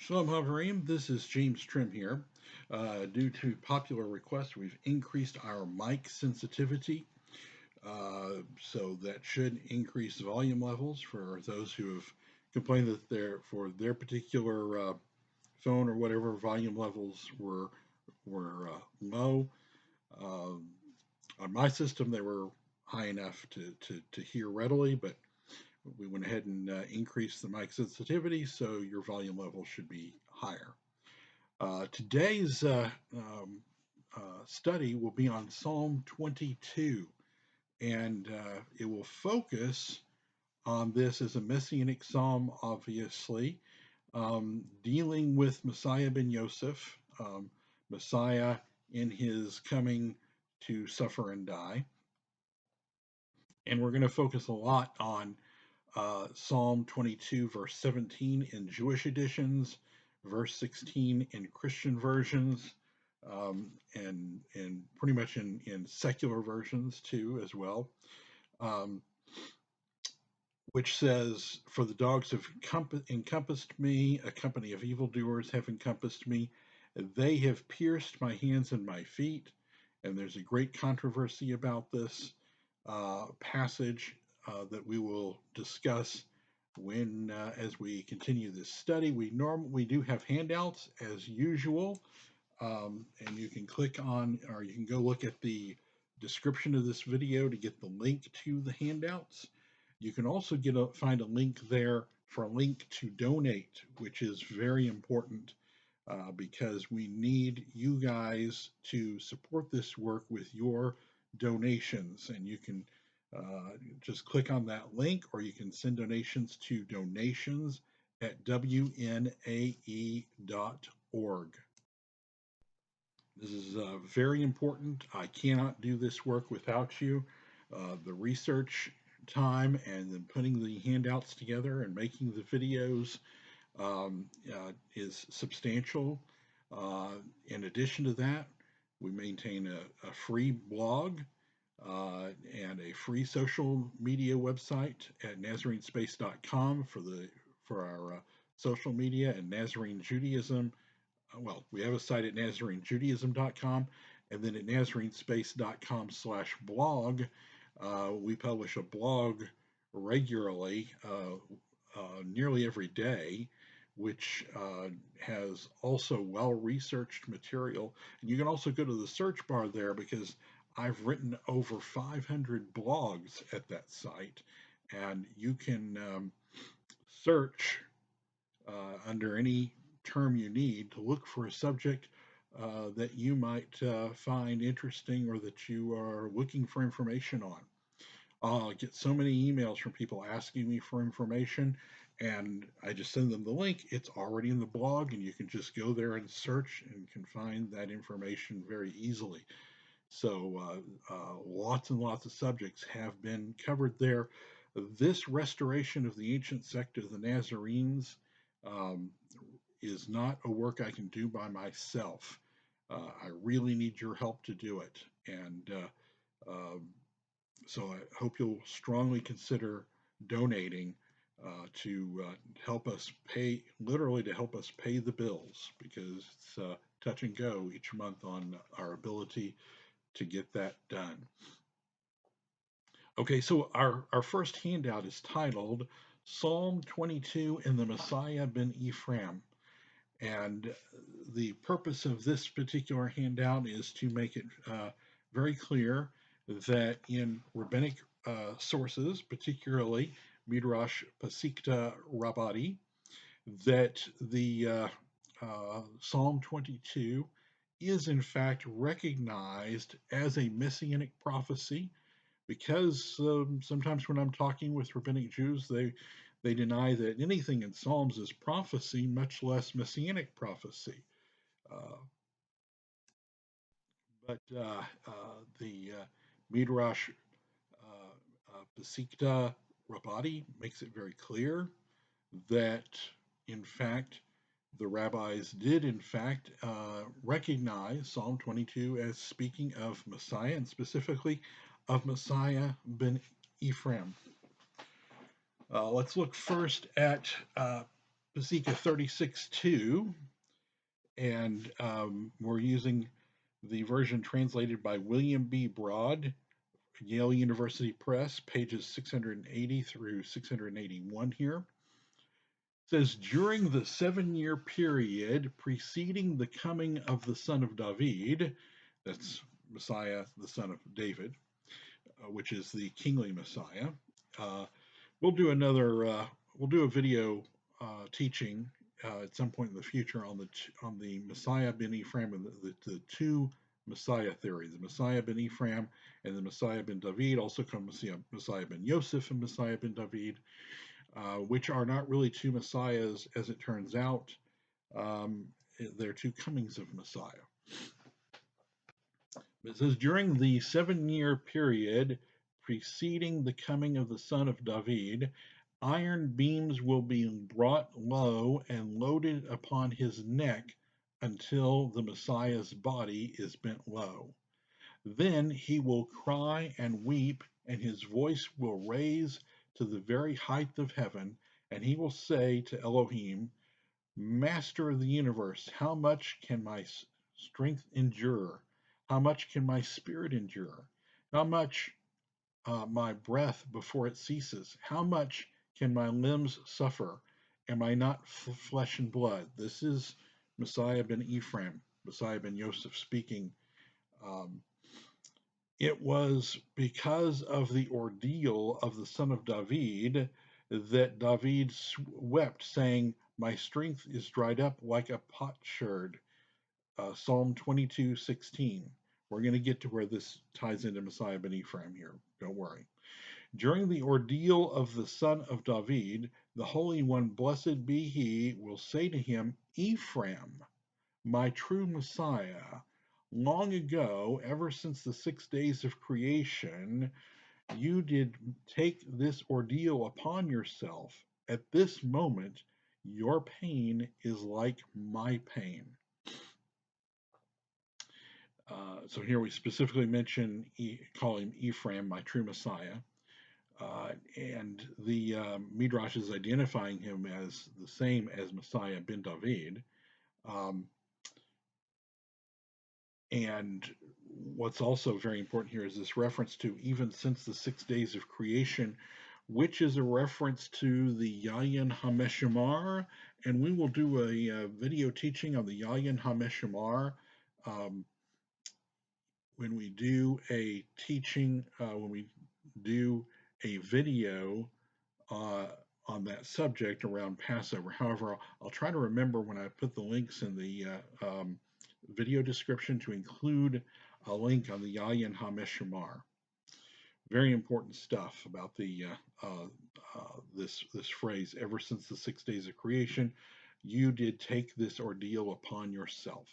Shalom Haverim, this is James Trim here. Due to popular request, we've increased our mic sensitivity, so that should increase volume levels for those who have complained that for their particular phone or whatever volume levels were low. Um, on my system, they were high enough to hear readily, but we went ahead and increased the mic sensitivity, so your volume level should be higher. Today's study will be on Psalm 22, and it will focus on this as a messianic psalm, obviously, dealing with Messiah ben Yosef, Messiah in his coming to suffer and die. And we're going to focus a lot on Psalm 22, verse 17 in Jewish editions, verse 16 in Christian versions, and pretty much in secular versions too, as well, um, which says, "For the dogs have encompassed me, a company of evildoers have encompassed me. They have pierced my hands and my feet." And there's a great controversy about this passage that we will discuss as we continue this study. We do have handouts as usual, and you can click on, or you can go look at the description of this video to get the link to the handouts. You can also find a link there for a link to donate, which is very important because we need you guys to support this work with your donations. And you can just click on that link, or you can send donations to donations@wnae.org. This is very important. I cannot do this work without you. The research time and then putting the handouts together and making the videos is substantial. In addition to that, we maintain a free blog and a free social media website at NazareneSpace.com for our social media, and Nazarene Judaism. Well, we have a site at NazareneJudaism.com, and then at NazareneSpace.com/blog, we publish a blog regularly, nearly every day, which has also well-researched material. And you can also go to the search bar there, because I've written over 500 blogs at that site, and you can search under any term you need to look for a subject that you might find interesting or that you are looking for information on. I get so many emails from people asking me for information, and I just send them the link. It's already in the blog, and you can just go there and search and can find that information very easily. So lots and lots of subjects have been covered there. This restoration of the ancient sect of the Nazarenes um, is not a work I can do by myself. I really need your help to do it. And so I hope you'll strongly consider donating to help us pay, literally to help us pay the bills, because it's touch and go each month on our ability to get that done. Okay, so our first handout is titled Psalm 22 in the Messiah ben Ephraim. And the purpose of this particular handout is to make it very clear that in rabbinic sources, particularly Midrash Bashita Rabbati, that the Psalm 22 is in fact recognized as a messianic prophecy, because sometimes when I'm talking with rabbinic Jews, they deny that anything in Psalms is prophecy, much less messianic prophecy. But the Midrash Bashita Rabbati makes it very clear that, in fact, the rabbis did, in fact, recognize Psalm 22 as speaking of Messiah, and specifically of Messiah ben Ephraim. Let's look first at Bashita 36:2, and we're using the version translated by William B. Broad, Yale University Press, pages 680 through 681 here. It says, during the 7-year period preceding the coming of the son of David, that's Messiah, the son of David, which is the kingly Messiah. We'll do we'll do a video teaching at some point in the future on the Messiah ben Ephraim and the two Messiah theories, the Messiah ben Ephraim and the Messiah ben David, also called Messiah ben Yosef and Messiah ben David, which are not really two Messiahs, as it turns out. They're two comings of Messiah. It says, during the 7-year period preceding the coming of the son of David, iron beams will be brought low and loaded upon his neck until the Messiah's body is bent low. Then he will cry and weep, and his voice will raise to the very height of heaven, and he will say to Elohim, Master of the universe, how much can my strength endure? How much can my spirit endure? How much my breath before it ceases? How much can my limbs suffer? Am I not flesh and blood? This is Messiah ben Ephraim, Messiah ben Yosef speaking. It was because of the ordeal of the son of David that David wept, saying, my strength is dried up like a potsherd. Psalm 22:16. We're going to get to where this ties into Messiah ben Ephraim here. Don't worry. During the ordeal of the son of David, the Holy One, blessed be he, will say to him, Ephraim, my true Messiah, long ago, ever since the 6 days of creation, you did take this ordeal upon yourself. At this moment, your pain is like my pain. So here we specifically mention, call him Ephraim, my true Messiah. And the Midrash is identifying him as the same as Messiah ben David. And what's also very important here is this reference to even since the 6 days of creation, which is a reference to the Yayin HaMeshemar. And we will do a video teaching on the Yayin HaMeshemar when we do a teaching, when we do a video on that subject around Passover. However, I'll try to remember when I put the links in the video description to include a link on the Yayin HaMeshemar. Very important stuff about the this phrase. Ever since the 6 days of creation, you did take this ordeal upon yourself.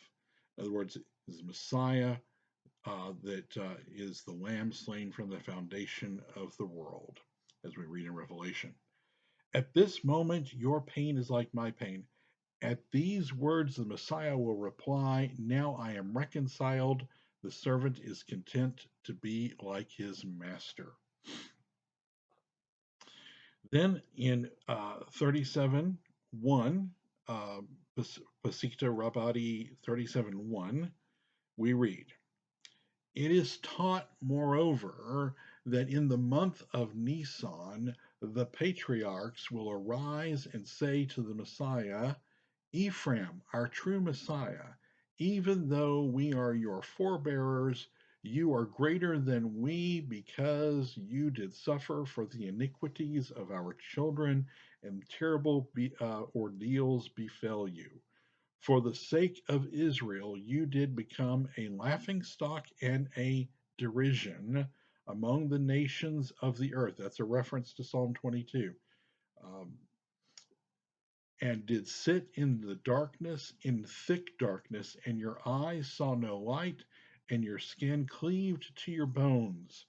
In other words, is Messiah that is the Lamb slain from the foundation of the world, as we read in Revelation. At this moment, your pain is like my pain. At these words, the Messiah will reply, now I am reconciled. The servant is content to be like his master. Then in 37:1, Bashita Rabbati 37:1, we read, it is taught, moreover, that in the month of Nisan, the patriarchs will arise and say to the Messiah, Ephraim, our true Messiah, even though we are your forebearers, you are greater than we because you did suffer for the iniquities of our children, and terrible ordeals befell you. For the sake of Israel, you did become a laughingstock and a derision among the nations of the earth. That's a reference to Psalm 22. And did sit in the darkness, in thick darkness, and your eyes saw no light, and your skin cleaved to your bones.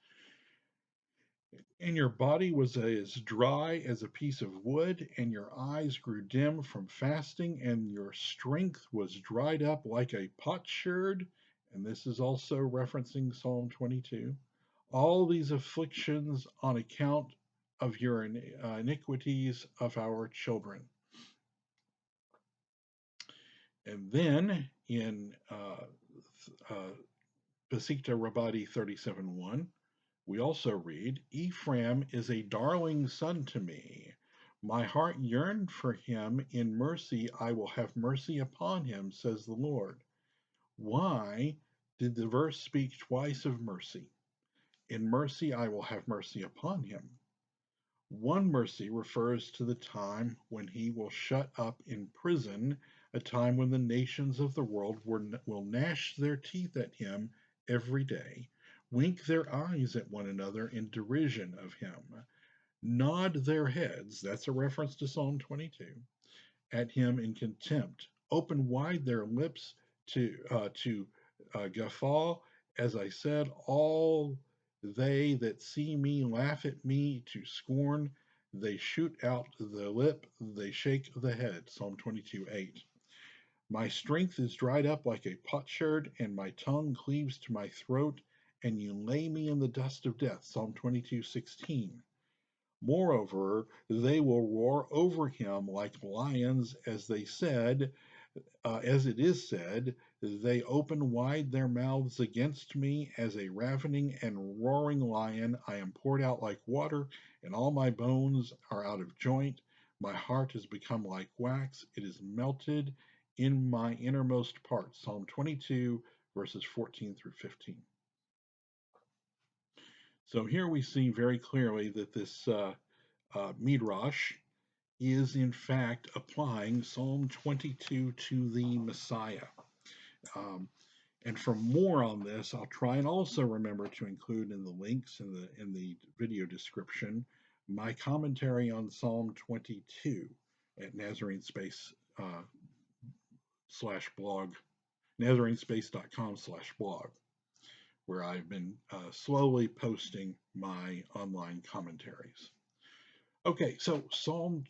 And your body was as dry as a piece of wood, and your eyes grew dim from fasting, and your strength was dried up like a potsherd. And this is also referencing Psalm 22. All these afflictions on account of your iniquities of our children. And then in uh, Bashita Rabadi 37:1, we also read, Ephraim is a darling son to me. My heart yearned for him. In mercy, I will have mercy upon him, says the Lord. Why did the verse speak twice of mercy? In mercy, I will have mercy upon him. One mercy refers to the time when he will shut up in prison, a time when the nations of the world will gnash their teeth at him every day, wink their eyes at one another in derision of him, nod their heads, that's a reference to Psalm 22, at him in contempt, open wide their lips to guffaw. As I said, all they that see me laugh at me to scorn. They shoot out the lip, they shake the head. Psalm 22:8. My strength is dried up like a potsherd, and my tongue cleaves to my throat, and you lay me in the dust of death. Psalm 22:16. Moreover, they will roar over him like lions, as it is said, they open wide their mouths against me as a ravening and roaring lion. I am poured out like water, and all my bones are out of joint. My heart has become like wax, it is melted in my innermost parts. Psalm 22, verses 14 through 15. So here we see very clearly that this midrash is in fact applying Psalm 22 to the Messiah. Um, and for more on this, I'll try and also remember to include in the links in the video description my commentary on Psalm 22 at Nazarene Space slash blog, nazarenespace.com/blog, where I've been slowly posting my online commentaries. Okay, so Psalm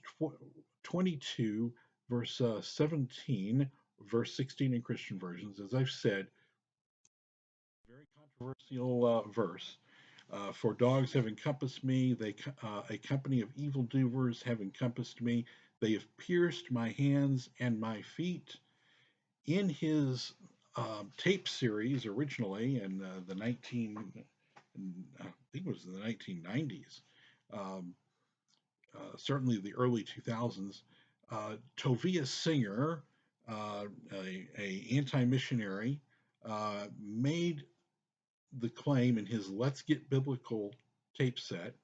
22, verse 17, verse 16 in Christian versions, as I've said, very controversial verse. For dogs have encompassed me, a company of evildoers have encompassed me. They have pierced my hands and my feet. In his tape series originally in the 19, I think it was in the 1990s, um, certainly the early 2000s, Tovia Singer, a anti-missionary, made the claim in his Let's Get Biblical tape set.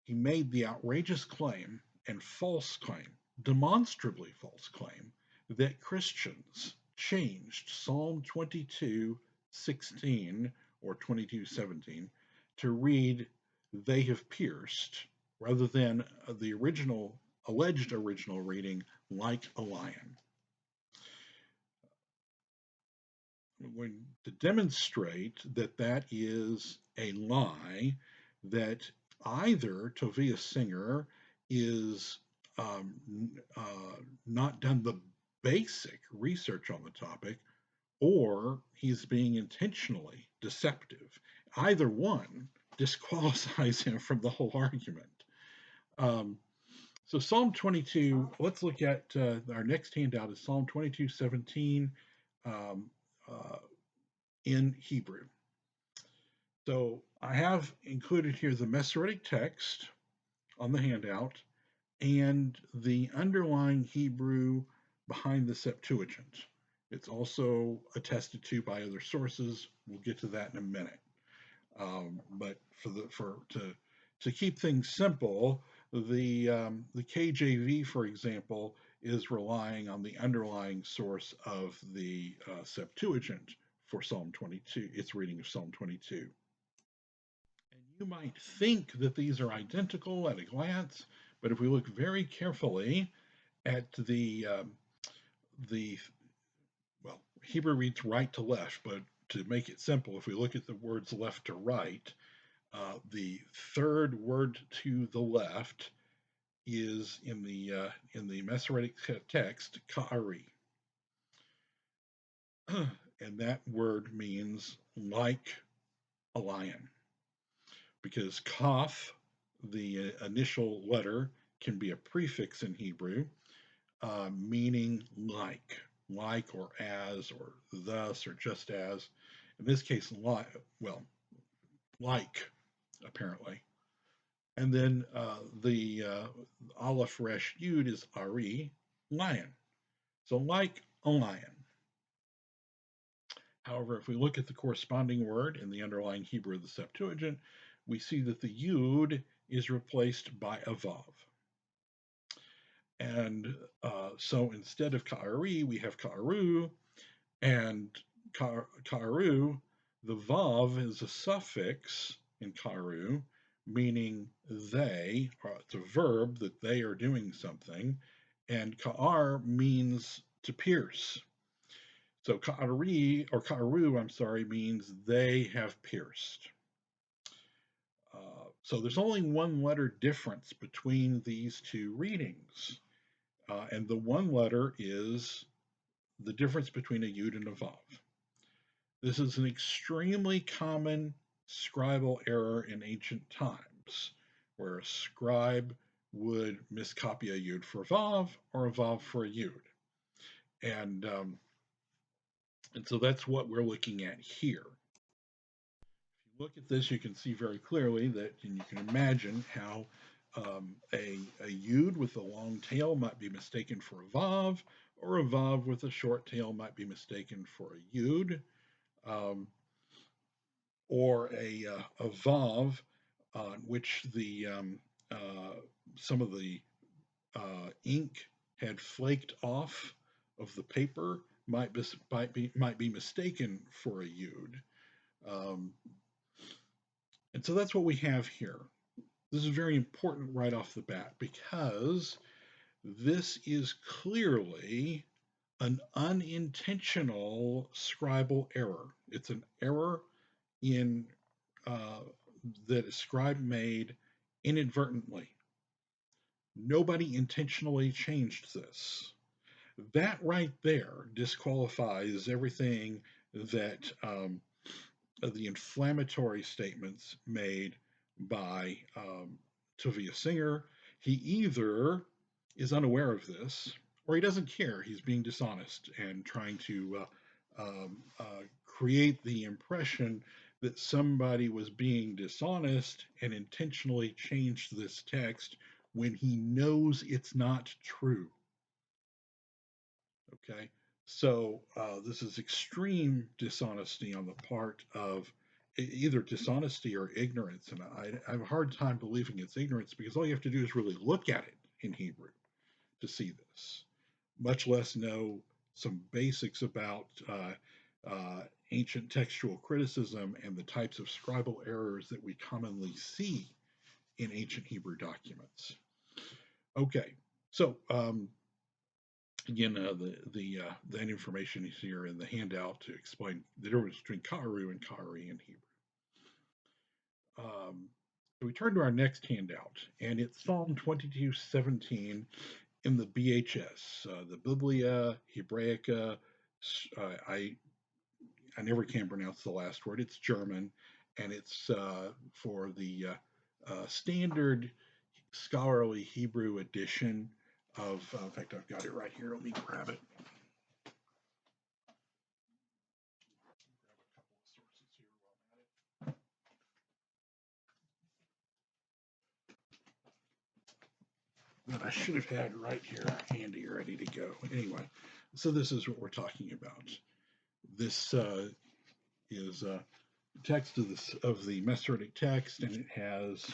He made the outrageous claim and false claim, demonstrably false claim, that Christians changed Psalm 22:16 or 22:17 to read, they have pierced, rather than the alleged original reading, like a lion. When to demonstrate that that is a lie, that either Tovia Singer is not done the basic research on the topic, or he's being intentionally deceptive. Either one disqualifies him from the whole argument. Um, so Psalm 22, let's look at our next handout is Psalm 22:17 um, uh, in Hebrew. So I have included here the Masoretic text on the handout and the underlying Hebrew behind the Septuagint. It's also attested to by other sources. We'll get to that in a minute. But to keep things simple, the KJV, for example, is relying on the underlying source of the Septuagint for Psalm 22. Its reading of Psalm 22. And you might think that these are identical at a glance, but if we look very carefully at the well, Hebrew reads right to left, but to make it simple, if we look at the words left to right, the third word to the left is in the Masoretic text ka'ari, and that word means like a lion, because kaf, the initial letter, can be a prefix in Hebrew, meaning like. like or as or thus or just as. In this case, like, apparently. And then the Aleph Resh Yud is Ari, lion. So like a lion. However, if we look at the corresponding word in the underlying Hebrew of the Septuagint, we see that the Yud is replaced by a Vav. And so instead of Ka'ari, we have Ka'aru, and Ka'aru, the Vav is a suffix in Ka'aru, meaning they, or it's a verb that they are doing something, and Ka'ar means to pierce. So Ka'ari, or Ka'aru, I'm sorry, means they have pierced. So there's only one letter difference between these two readings. And the one letter is the difference between a yud and a vav. This is an extremely common scribal error in ancient times, where a scribe would miscopy a yud for a vav or a vav for a yud. And, um, and so that's what we're looking at here. If you look at this, you can see very clearly that, and you can imagine how a yud with a long tail might be mistaken for a vav, or a vav with a short tail might be mistaken for a yud, um, or a vav on which the some of the ink had flaked off of the paper might be mistaken for a yud. Um, and so that's what we have here. This is very important right off the bat because this is clearly an unintentional scribal error. It's an error in that a scribe made inadvertently. Nobody intentionally changed this. That right there disqualifies everything that the inflammatory statements made by Tovia Singer. He either is unaware of this or he doesn't care. He's being dishonest and trying to create the impression that somebody was being dishonest and intentionally changed this text when he knows it's not true. Okay, so this is extreme dishonesty on the part of either dishonesty or ignorance, and I have a hard time believing it's ignorance because all you have to do is really look at it in Hebrew to see this, much less know some basics about ancient textual criticism and the types of scribal errors that we commonly see in ancient Hebrew documents. Okay, so again, that information is here in the handout to explain the difference between Karu and Kari in Hebrew. So we turn to our next handout, and it's Psalm 22:17 in the BHS, the Biblia Hebraica. I I never can pronounce the last word. It's German, and it's for the standard scholarly Hebrew edition of. In fact, I've got it right here. Let me grab it. That I should have had right here handy, ready to go. Anyway, so this is what we're talking about. This is text of the Masoretic text, and it has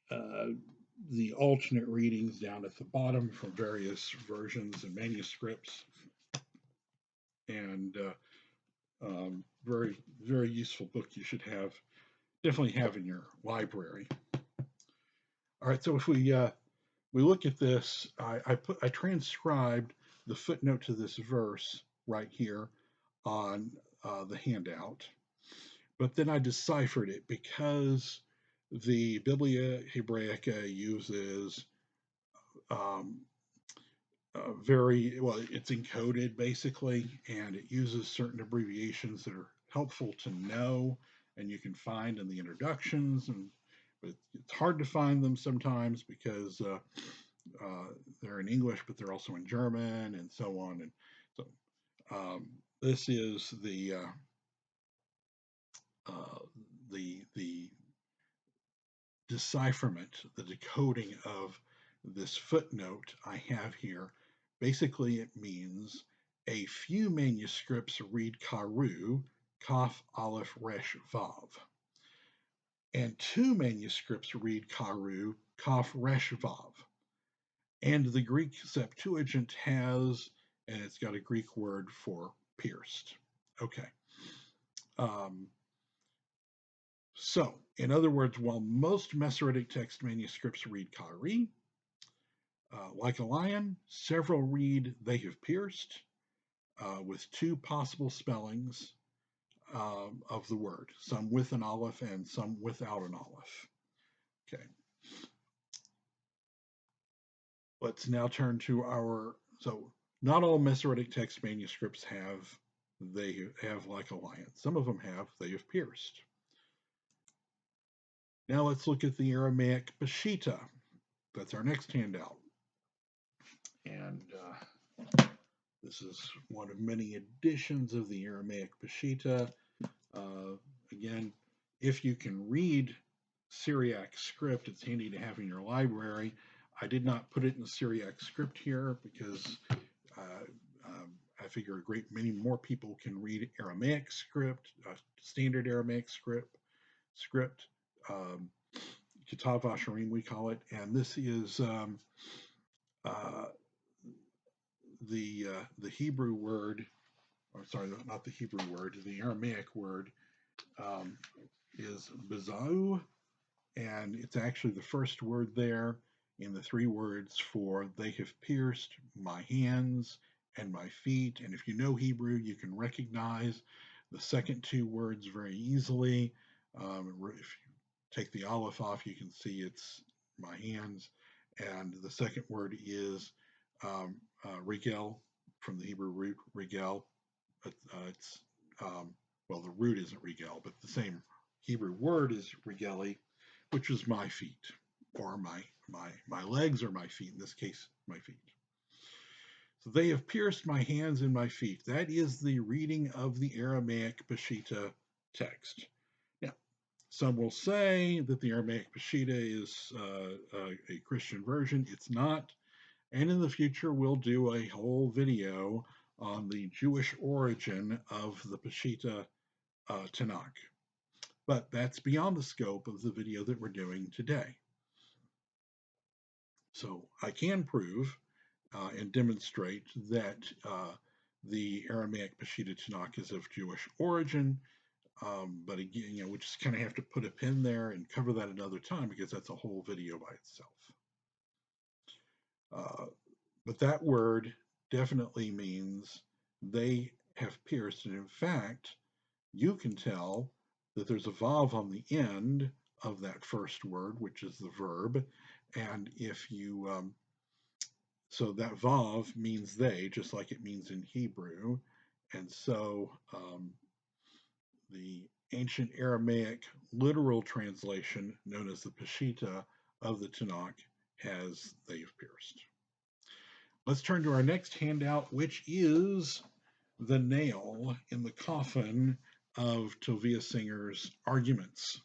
uh, the alternate readings down at the bottom from various versions and manuscripts, and very very useful book you should definitely have in your library. All right, so if we look at this, I transcribed the footnote to this verse right here on the handout, but then I deciphered it because the Biblia Hebraica uses um, very well. It's encoded basically, and it uses certain abbreviations that are helpful to know, and you can find in the introductions, and but it's hard to find them sometimes because they're in English, but they're also in German and so on. And so this is uh, the decipherment, the decoding of this footnote I have here. Basically, it means a few manuscripts read karu, kaf, aleph, resh, vav, and two manuscripts read karu, kaf, resh, vav. And the Greek Septuagint has, and it's got a Greek word for pierced. Okay. Um, so, in other words, while most Masoretic text manuscripts read kari, like a lion, several read they have pierced, with two possible spellings of the word, some with an aleph and some without an aleph. Okay. Let's now turn to so not all Masoretic text manuscripts they have like a lion. Some of them have they have pierced. Now let's look at the Aramaic Bashita. That's our next handout. And this is one of many editions of the Aramaic Bashita. Again, if you can read Syriac script, it's handy to have in your library. I did not put it in Syriac script here because I figure a great many more people can read Aramaic script, standard Aramaic script, Kitav Asherim we call it, and this is uh, the Hebrew word, or sorry, not the Hebrew word, the Aramaic word um, is bezau, and it's actually the first word there in the three words for they have pierced my hands and my feet. And if you know Hebrew, you can recognize the second two words very easily. If you take the aleph off, you can see it's my hands. And the second word is regel, from the Hebrew root regel. It's well, the root isn't regel, but the same Hebrew word is regeli, which is my feet, or my legs, or my feet. In this case, my feet. So they have pierced my hands and my feet. That is the reading of the Aramaic Bashita text. Now, some will say that the Aramaic Bashita is a Christian version. It's not. And in the future, we'll do a whole video on the Jewish origin of the Bashita Tanakh. But that's beyond the scope of the video that we're doing today. So I can prove and demonstrate that the Aramaic Bashita Tanakh is of Jewish origin. But again, we just kind of have to put a pin there and cover that another time because that's a whole video by itself. But that word definitely means they have pierced. And in fact, you can tell that there's a vav on the end of that first word, which is the verb. And if you, so that vav means they, just like it means in Hebrew. And so the ancient Aramaic literal translation, known as the Peshitta of the Tanakh, has they have pierced. Let's turn to our next handout, which is the nail in the coffin of Tovia Singer's arguments.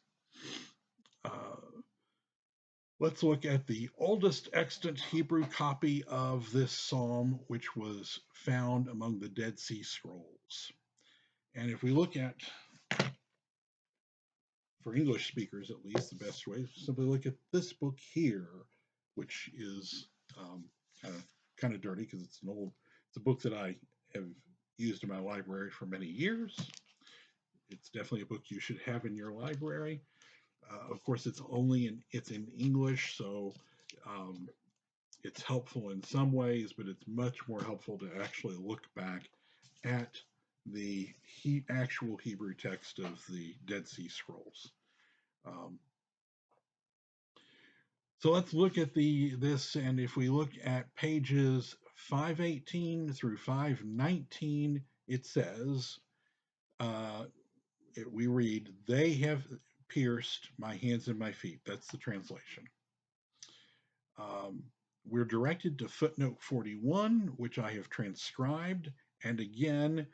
Let's look at the oldest extant Hebrew copy of this psalm, which was found among the Dead Sea Scrolls. And if we look at, for English speakers at least, the best way is simply look at this book here, which is kind of dirty because it's it's a book that I have used in my library for many years. It's definitely a book you should have in your library. Of course, it's in English, so it's helpful in some ways, but it's much more helpful to actually look back at the actual Hebrew text of the Dead Sea Scrolls. So let's look at this, and if we look at pages 518 through 519, it says, we read, "They have pierced my hands and my feet." That's the translation. We're directed to footnote 41, which I have transcribed. And again,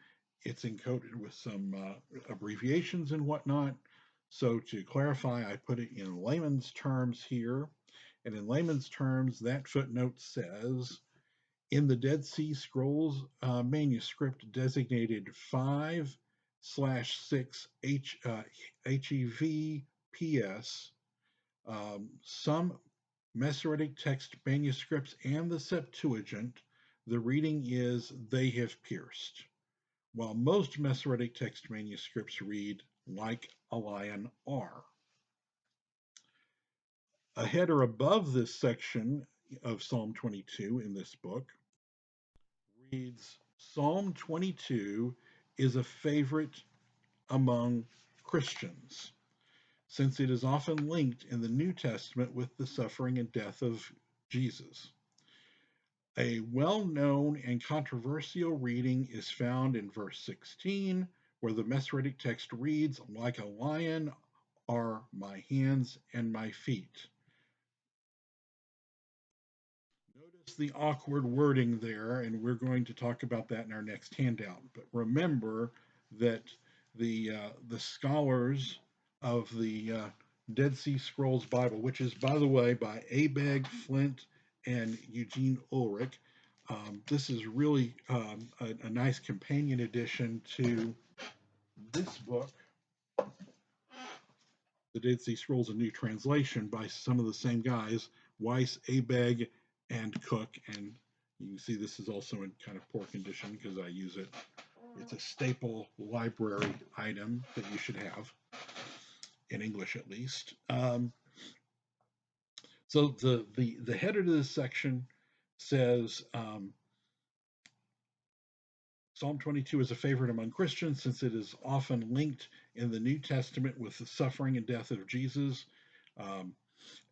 it's encoded with some abbreviations and whatnot. So to clarify, I put it in layman's terms here. And in layman's terms, that footnote says in the Dead Sea Scrolls manuscript designated 5/6 HEVPS, some Masoretic text manuscripts and the Septuagint, the reading is they have pierced, while most Masoretic text manuscripts read like a lion are. A header above this section of Psalm 22 in this book reads Psalm 22 is a favorite among Christians, since it is often linked in the New Testament with the suffering and death of Jesus. A well known and controversial reading is found in verse 16, where the Masoretic text reads, Like a lion are my hands and my feet. Notice the awkward wording there, and we're going to talk about that in our next handout. But remember that the scholars of the Dead Sea Scrolls Bible, which is, by the way, by Abegg, Flint, and Eugene Ulrich, this is really a nice companion edition to this book, The Dead Sea Scrolls, a new translation by some of the same guys, Weiss, Abegg, and Cook. And you can see this is also in kind of poor condition because I use it. It's a staple library item that you should have, in English at least. So the header to this section says Psalm 22 is a favorite among Christians since it is often linked in the New Testament with the suffering and death of Jesus. Um,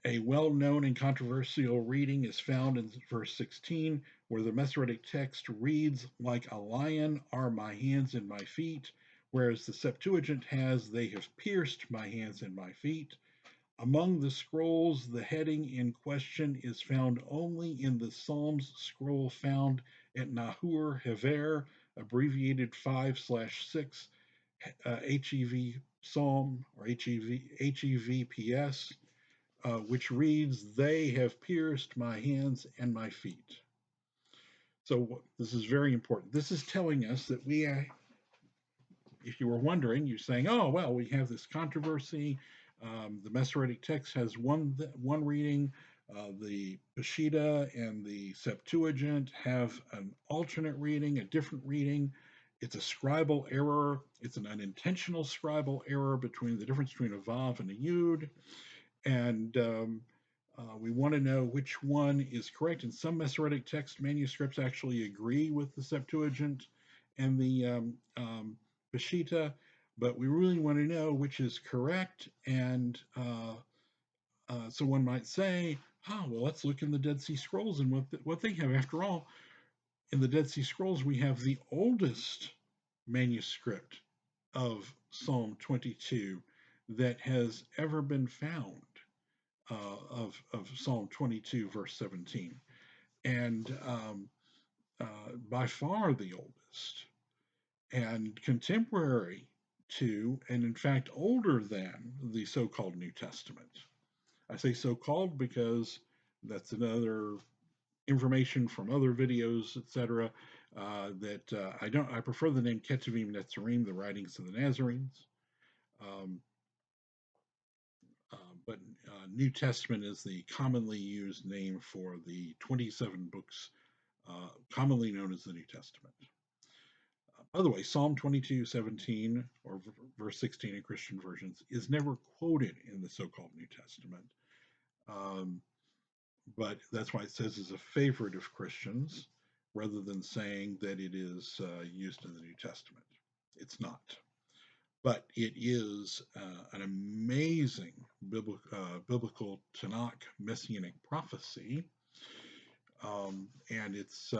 A well known and controversial reading is found in verse 16, where the Masoretic text reads, Like a lion are my hands and my feet, whereas the Septuagint has, They have pierced my hands and my feet. Among the scrolls, the heading in question is found only in the Psalms scroll found at Nahur Hever, abbreviated 5/6 HEV Psalm or HEVPS, which reads, They have pierced my hands and my feet. So this is very important. This is telling us that if you were wondering, you're saying, oh, well, we have this controversy. The Masoretic text has one reading. The Bashita and the Septuagint have an alternate reading, a different reading. It's a scribal error. It's an unintentional scribal error between the difference between a Vav and a Yud. And we want to know which one is correct. And some Masoretic text manuscripts actually agree with the Septuagint and the Bashita, but we really want to know which is correct. And so one might say, well, let's look in the Dead Sea Scrolls and what they have. After all, in the Dead Sea Scrolls, we have the oldest manuscript of Psalm 22 that has ever been found. Of Psalm 22, verse 17, and by far the oldest, and contemporary to, and in fact older than the so-called New Testament. I say so-called because that's another information from other videos, etc. I prefer the name Ketuvim Netzarim, the writings of the Nazarenes. Um, but New Testament is the commonly used name for the 27 books commonly known as the New Testament. By the way, Psalm 22:17 or verse 16 in Christian versions is never quoted in the so-called New Testament, but that's why it says it's a favorite of Christians rather than saying that it is used in the New Testament. It's not. But it is an amazing biblical Tanakh messianic prophecy, and it's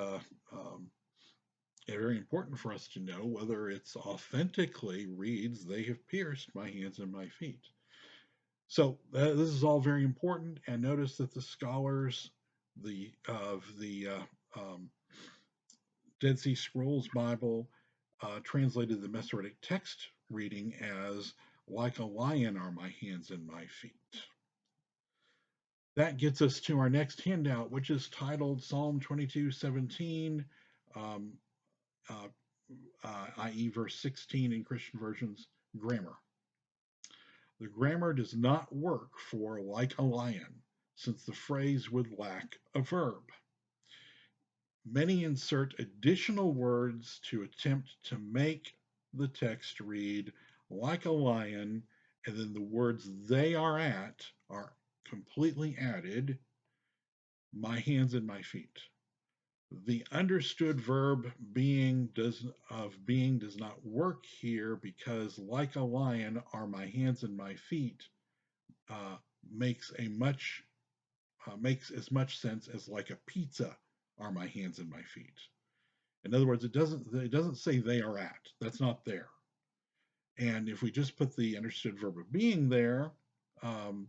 very important for us to know whether it's authentically reads, They have pierced my hands and my feet. So this is all very important, and notice that the scholars The Dead Sea Scrolls Bible translated the Masoretic text reading as "Like a lion are my hands and my feet." That gets us to our next handout, which is titled Psalm 22:17, um, uh, i.e., verse 16 in Christian versions, grammar. The grammar does not work for like a lion, since the phrase would lack a verb. Many insert additional words to attempt to make the text read like a lion, and then the words they are at are completely added, my hands and my feet. The understood verb being does not work here because like a lion are my hands and my feet uh, makes a much makes as much sense as like a pizza are my hands and my feet. In other words, it doesn't say they are at. That's not there. And if we just put the understood verb of being there, um,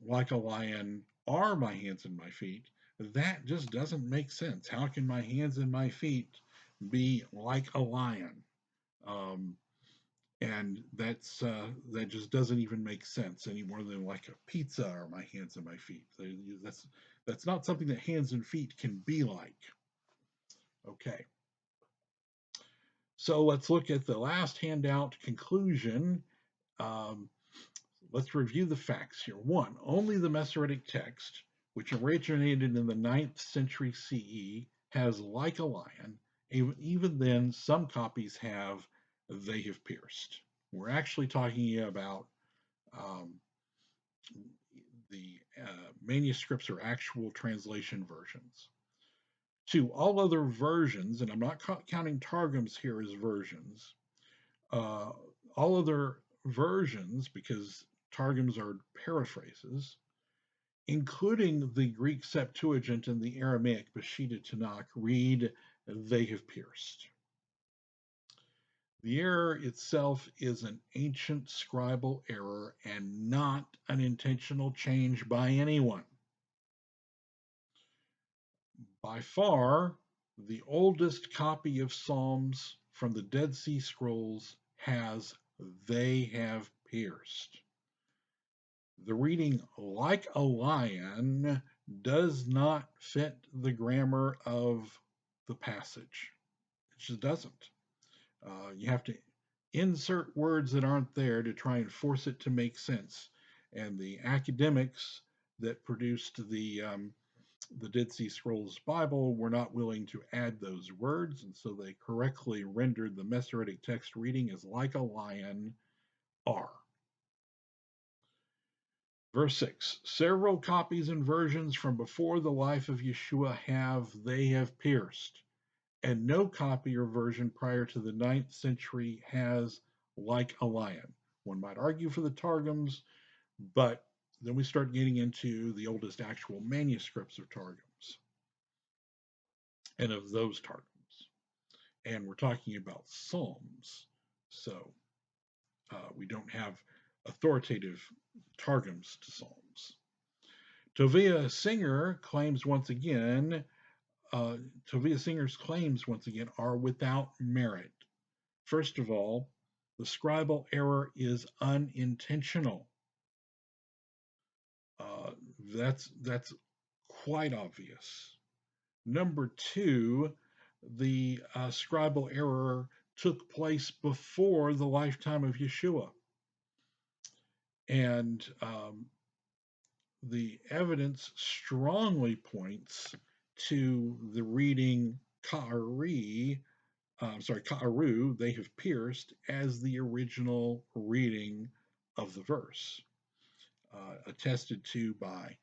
like a lion are my hands and my feet, that just doesn't make sense. How can my hands and my feet be like a lion? Um, and that just doesn't even make sense any more than like a pizza are my hands and my feet. That's not something that hands and feet can be like. Okay, so let's look at the last handout conclusion. Um, let's review the facts here. One, only the Masoretic text, which originated in the 9th century CE, has like a lion. Even then, some copies have they have pierced. We're actually talking about um, the manuscripts or actual translation versions. Two, all other versions, and I'm not counting Targums here as versions, uh, all other versions, because Targums are paraphrases, including the Greek Septuagint and the Aramaic Bashita Tanakh, read, they have pierced. The error itself is an ancient scribal error and not an intentional change by anyone. By far, the oldest copy of Psalms from the Dead Sea Scrolls has they have pierced. The reading like a lion does not fit the grammar of the passage. It just doesn't. You have to insert words that aren't there to try and force it to make sense. And the academics that produced the Dead Sea Scrolls Bible were not willing to add those words, and so they correctly rendered the Masoretic text reading as like a lion are. Verse 6, several copies and versions from before the life of Yeshua they have pierced, and no copy or version prior to the 9th century has like a lion. One might argue for the Targums, but then we start getting into the oldest actual manuscripts of Targums and of those Targums. And we're talking about Psalms, so we don't have authoritative Targums to Psalms. Tovia Singer claims once again, Tovia Singer's claims once again are without merit. First of all, the scribal error is unintentional. Uh, that's quite obvious. Number two, the scribal error took place before the lifetime of Yeshua, and the evidence strongly points to the reading Ka'ari, Ka'aru, they have pierced, as the original reading of the verse, attested to by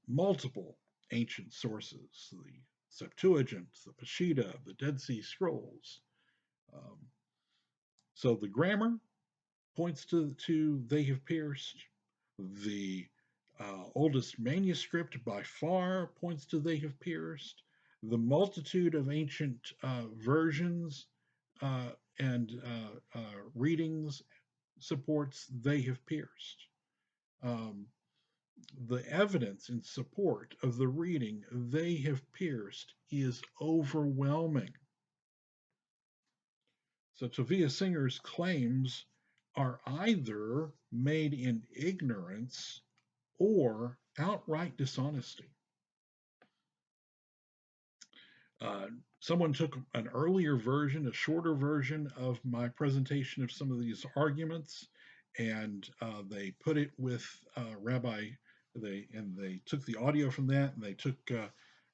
multiple ancient sources, the Septuagint, the Peshitta, the Dead Sea Scrolls. Um, so the grammar points to they have pierced. The oldest manuscript by far points to they have pierced. The multitude of ancient versions and readings supports they have pierced. Um, the evidence in support of the reading they have pierced is overwhelming. So Tovia Singer's claims are either made in ignorance or outright dishonesty. Uh, Someone took an earlier version, a shorter version of my presentation of some of these arguments, and they put it with Rabbi. They took the audio from that, and they took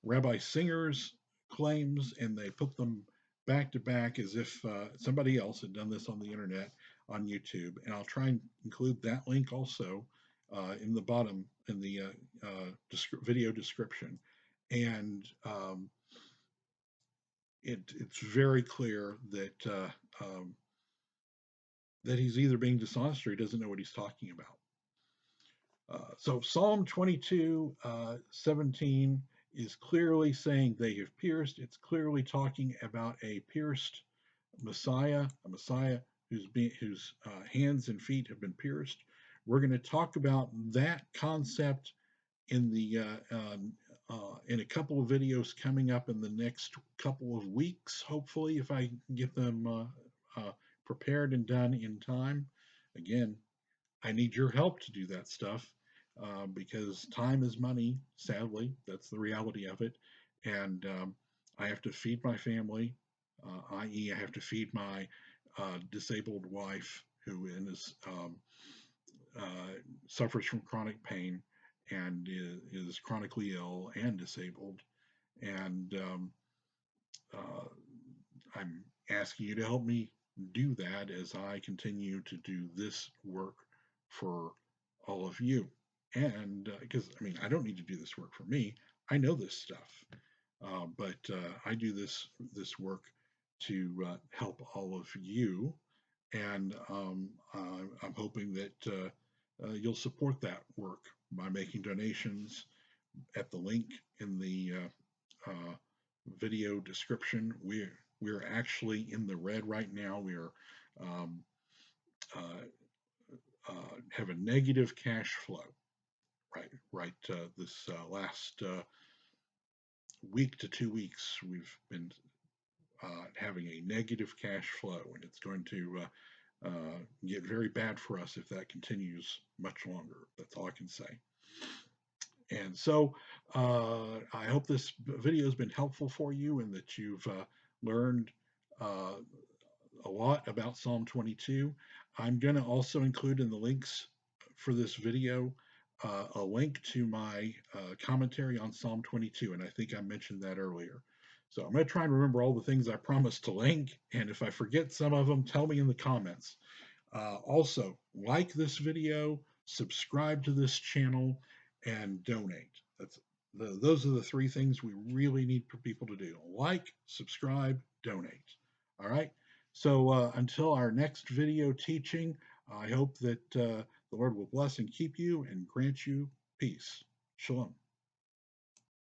Rabbi Singer's claims, and they put them back to back as if somebody else had done this on the internet on YouTube. And I'll try and include that link also in the bottom in the video description. And it's very clear that he's either being dishonest or he doesn't know what he's talking about. So Psalm 22, 17 is clearly saying they have pierced. It's clearly talking about a pierced Messiah, a Messiah whose hands and feet have been pierced. We're going to talk about that concept in the in a couple of videos coming up in the next couple of weeks, hopefully, if I can get them prepared and done in time. Again, I need your help to do that stuff because time is money, sadly. That's the reality of it. And I have to feed my family, i.e., I have to feed my disabled wife who uh, suffers from chronic pain and is chronically ill and disabled. And uh, I'm asking you to help me do that as I continue to do this work for all of you. And because I mean, I don't need to do this work for me. I know this stuff, but I do this work to help all of you. And I'm hoping that you'll support that work by making donations at the link in the video description. We're actually in the red right now. We're um, uh, have a negative cash flow. This last week to 2 weeks, we've been having a negative cash flow, and it's going to get very bad for us if that continues much longer. That's all I can say. And so I hope this video has been helpful for you and that you've learned uh, a lot about Psalm 22. I'm going to also include in the links for this video a link to my commentary on Psalm 22, and I think I mentioned that earlier. So I'm going to try and remember all the things I promised to link, and if I forget some of them, tell me in the comments. Also, like this video, subscribe to this channel, and donate. Those are the three things we really need for people to do: like, subscribe, donate. All right. So until our next video teaching, I hope that the Lord will bless and keep you and grant you peace. Shalom.